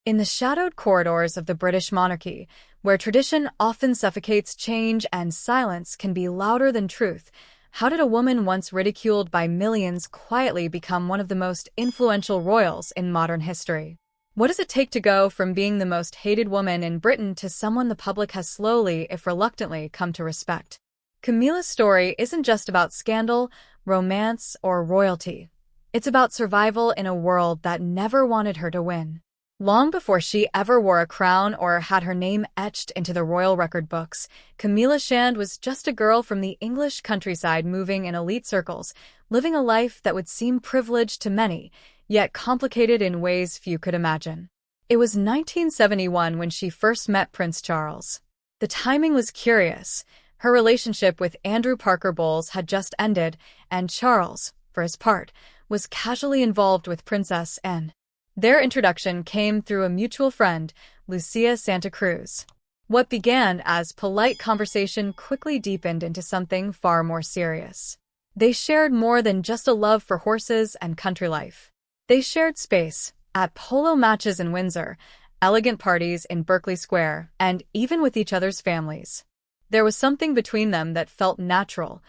In the shadowed corridors of the British monarchy, where tradition often suffocates change and silence can be louder than truth, how did a woman once ridiculed by millions quietly become one of the most influential royals in modern history? What does it take to go from being the most hated woman in Britain to someone the public has slowly, if reluctantly, come to respect? Camilla's story isn't just about scandal, romance, or royalty. It's about survival in a world that never wanted her to win. Long before she ever wore a crown or had her name etched into the royal record books, Camilla Shand was just a girl from the English countryside moving in elite circles, living a life that would seem privileged to many, yet complicated in ways few could imagine. It was 1971 when she first met Prince Charles. The timing was curious. Her relationship with Andrew Parker Bowles had just ended, and Charles, for his part, was casually involved with Princess Anne. Their introduction came through a mutual friend, Lucia Santa Cruz. What began as polite conversation quickly deepened into something far more serious. They shared more than just a love for horses and country life. They shared space, at polo matches in Windsor, elegant parties in Berkeley Square, and even with each other's families. There was something between them that felt natural,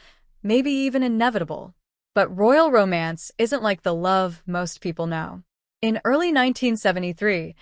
maybe even inevitable. But royal romance isn't like the love most people know. In early 1973,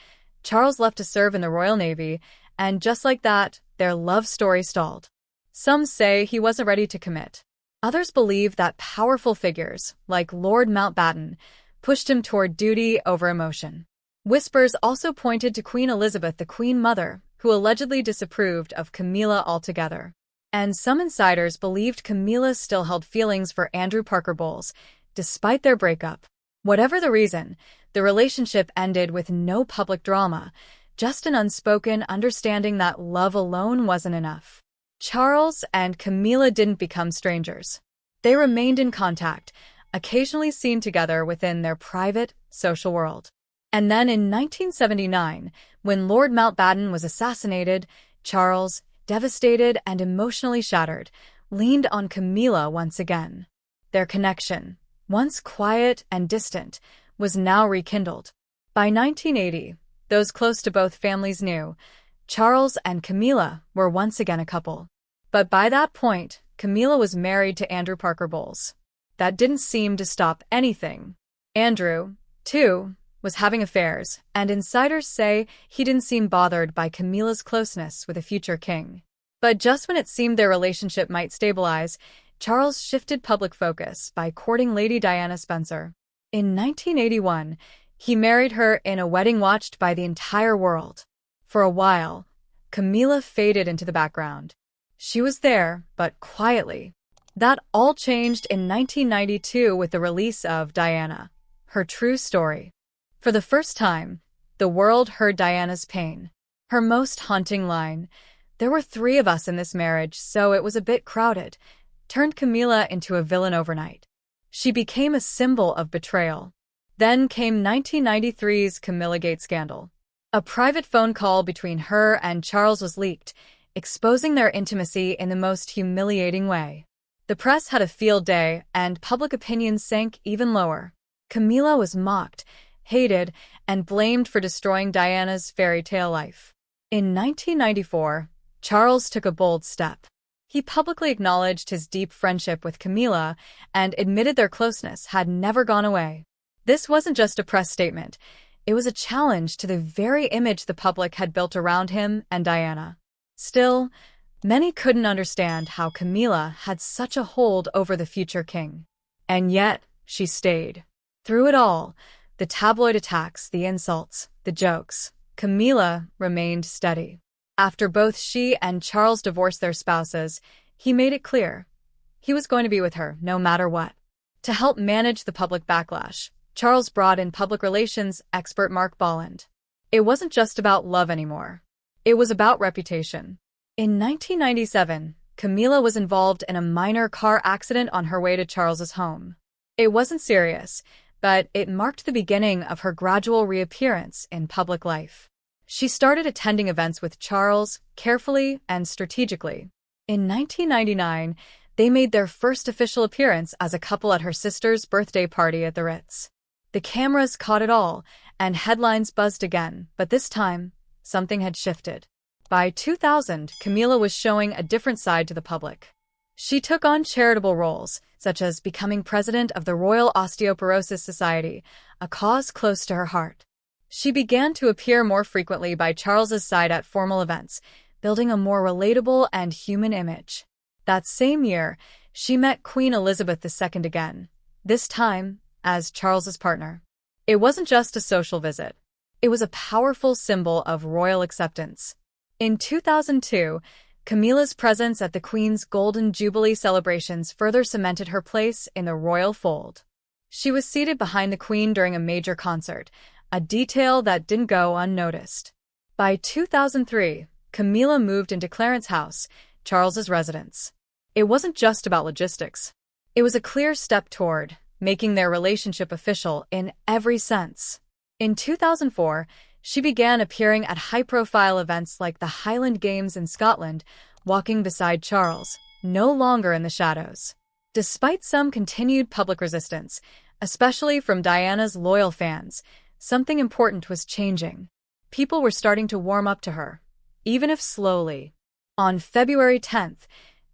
Charles left to serve in the Royal Navy, and just like that, their love story stalled. Some say he wasn't ready to commit. Others believe that powerful figures, like Lord Mountbatten, pushed him toward duty over emotion. Whispers also pointed to Queen Elizabeth, the Queen Mother, who allegedly disapproved of Camilla altogether. And some insiders believed Camilla still held feelings for Andrew Parker Bowles, despite their breakup. Whatever the reason, the relationship ended with no public drama, just an unspoken understanding that love alone wasn't enough. Charles and Camilla didn't become strangers. They remained in contact, occasionally seen together within their private, social world. And then in 1979, when Lord Mountbatten was assassinated, Charles, devastated and emotionally shattered, leaned on Camilla once again. Their connection, once quiet and distant, was now rekindled. By 1980, those close to both families knew Charles and Camilla were once again a couple. But by that point, Camilla was married to Andrew Parker Bowles. That didn't seem to stop anything. Andrew, too, was having affairs, and insiders say he didn't seem bothered by Camilla's closeness with a future king. But just when it seemed their relationship might stabilize, Charles shifted public focus by courting Lady Diana Spencer. In 1981, he married her in a wedding watched by the entire world. For a while, Camilla faded into the background. She was there, but quietly. That all changed in 1992 with the release of Diana, Her True Story. For the first time, the world heard Diana's pain. Her most haunting line, "There were 3 of us in this marriage, so it was a bit crowded," turned Camilla into a villain overnight. She became a symbol of betrayal. Then came 1993's Camillagate scandal. A private phone call between her and Charles was leaked, exposing their intimacy in the most humiliating way. The press had a field day, and public opinion sank even lower. Camilla was mocked, hated, and blamed for destroying Diana's fairy tale life. In 1994, Charles took a bold step. He publicly acknowledged his deep friendship with Camilla and admitted their closeness had never gone away. This wasn't just a press statement. It was a challenge to the very image the public had built around him and Diana. Still, many couldn't understand how Camilla had such a hold over the future king. And yet, she stayed. Through it all, the tabloid attacks, the insults, the jokes, Camilla remained steady. After both she and Charles divorced their spouses, he made it clear he was going to be with her no matter what. To help manage the public backlash, Charles brought in public relations expert Mark Bolland. It wasn't just about love anymore. It was about reputation. In 1997, Camilla was involved in a minor car accident on her way to Charles's home. It wasn't serious, but it marked the beginning of her gradual reappearance in public life. She started attending events with Charles, carefully and strategically. In 1999, they made their first official appearance as a couple at her sister's birthday party at the Ritz. The cameras caught it all, and headlines buzzed again, but this time, something had shifted. By 2000, Camilla was showing a different side to the public. She took on charitable roles, such as becoming president of the Royal Osteoporosis Society, a cause close to her heart. She began to appear more frequently by Charles's side at formal events, building a more relatable and human image. That same year, she met Queen Elizabeth II again, this time as Charles's partner. It wasn't just a social visit. It was a powerful symbol of royal acceptance. In 2002, Camilla's presence at the Queen's Golden Jubilee celebrations further cemented her place in the royal fold. She was seated behind the Queen during a major concert, a detail that didn't go unnoticed. By 2003, Camilla moved into Clarence House, Charles's residence. It wasn't just about logistics. It was a clear step toward making their relationship official in every sense. In 2004, she began appearing at high-profile events like the Highland Games in Scotland, walking beside Charles, no longer in the shadows. Despite some continued public resistance, especially from Diana's loyal fans, something important was changing. People were starting to warm up to her, even if slowly. On February 10,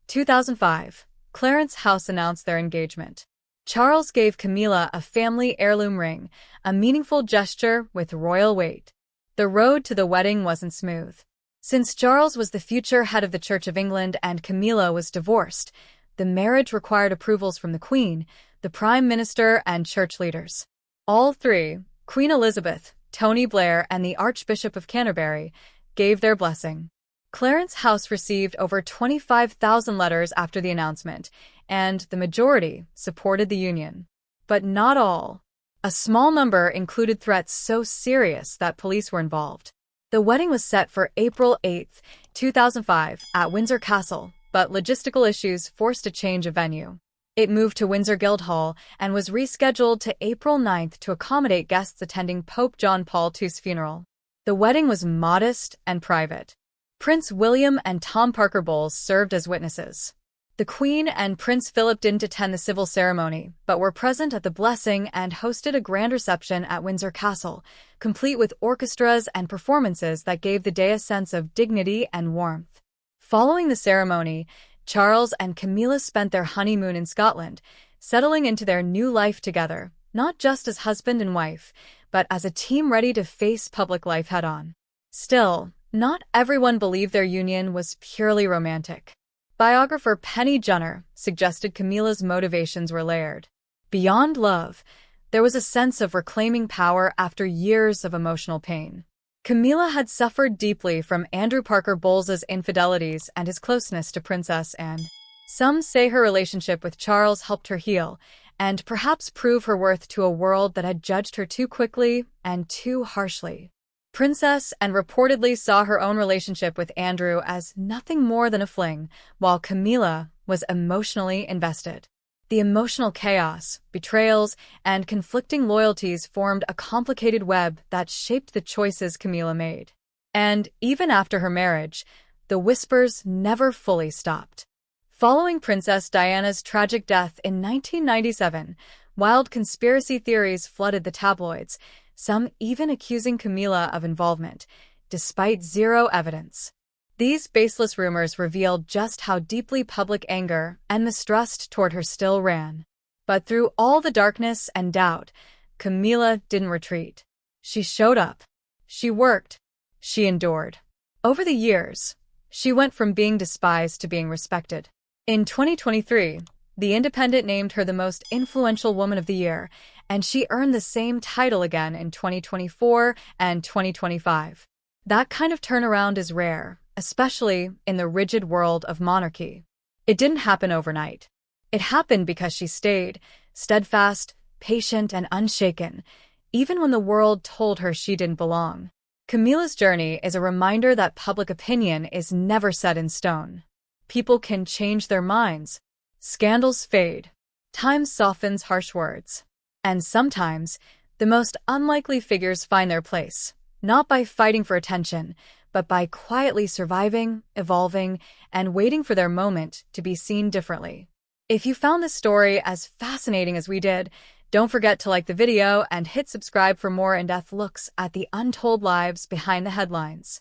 2005, Clarence House announced their engagement. Charles gave Camilla a family heirloom ring, a meaningful gesture with royal weight. The road to the wedding wasn't smooth. Since Charles was the future head of the Church of England and Camilla was divorced, the marriage required approvals from the Queen, the Prime Minister, and church leaders. All three, Queen Elizabeth, Tony Blair, and the Archbishop of Canterbury, gave their blessing. Clarence House received over 25,000 letters after the announcement, and the majority supported the union. But not all. A small number included threats so serious that police were involved. The wedding was set for April 8, 2005, at Windsor Castle, but logistical issues forced a change of venue. It moved to Windsor Guildhall and was rescheduled to April 9 to accommodate guests attending Pope John Paul II's funeral. The wedding was modest and private. Prince William and Tom Parker Bowles served as witnesses. The Queen and Prince Philip didn't attend the civil ceremony, but were present at the blessing and hosted a grand reception at Windsor Castle, complete with orchestras and performances that gave the day a sense of dignity and warmth. Following the ceremony, Charles and Camilla spent their honeymoon in Scotland, settling into their new life together, not just as husband and wife, but as a team ready to face public life head-on. Still, not everyone believed their union was purely romantic. Biographer Penny Junor suggested Camilla's motivations were layered. Beyond love, there was a sense of reclaiming power after years of emotional pain. Camilla had suffered deeply from Andrew Parker Bowles's infidelities and his closeness to Princess Anne. Some say her relationship with Charles helped her heal, and perhaps prove her worth to a world that had judged her too quickly and too harshly. Princess Anne reportedly saw her own relationship with Andrew as nothing more than a fling, while Camilla was emotionally invested. The emotional chaos, betrayals, and conflicting loyalties formed a complicated web that shaped the choices Camilla made. And even after her marriage, the whispers never fully stopped. Following Princess Diana's tragic death in 1997, wild conspiracy theories flooded the tabloids, some even accusing Camilla of involvement, despite zero evidence. These baseless rumors revealed just how deeply public anger and mistrust toward her still ran. But through all the darkness and doubt, Camilla didn't retreat. She showed up. She worked. She endured. Over the years, she went from being despised to being respected. In 2023, The Independent named her the most influential woman of the year, and she earned the same title again in 2024 and 2025. That kind of turnaround is rare, especially in the rigid world of monarchy. It didn't happen overnight. It happened because she stayed, steadfast, patient, and unshaken, even when the world told her she didn't belong. Camilla's journey is a reminder that public opinion is never set in stone. People can change their minds. Scandals fade. Time softens harsh words. And sometimes, the most unlikely figures find their place, not by fighting for attention, but by quietly surviving, evolving, and waiting for their moment to be seen differently. If you found this story as fascinating as we did, Don't forget to like the video and hit subscribe for more in-depth looks at the untold lives behind the headlines.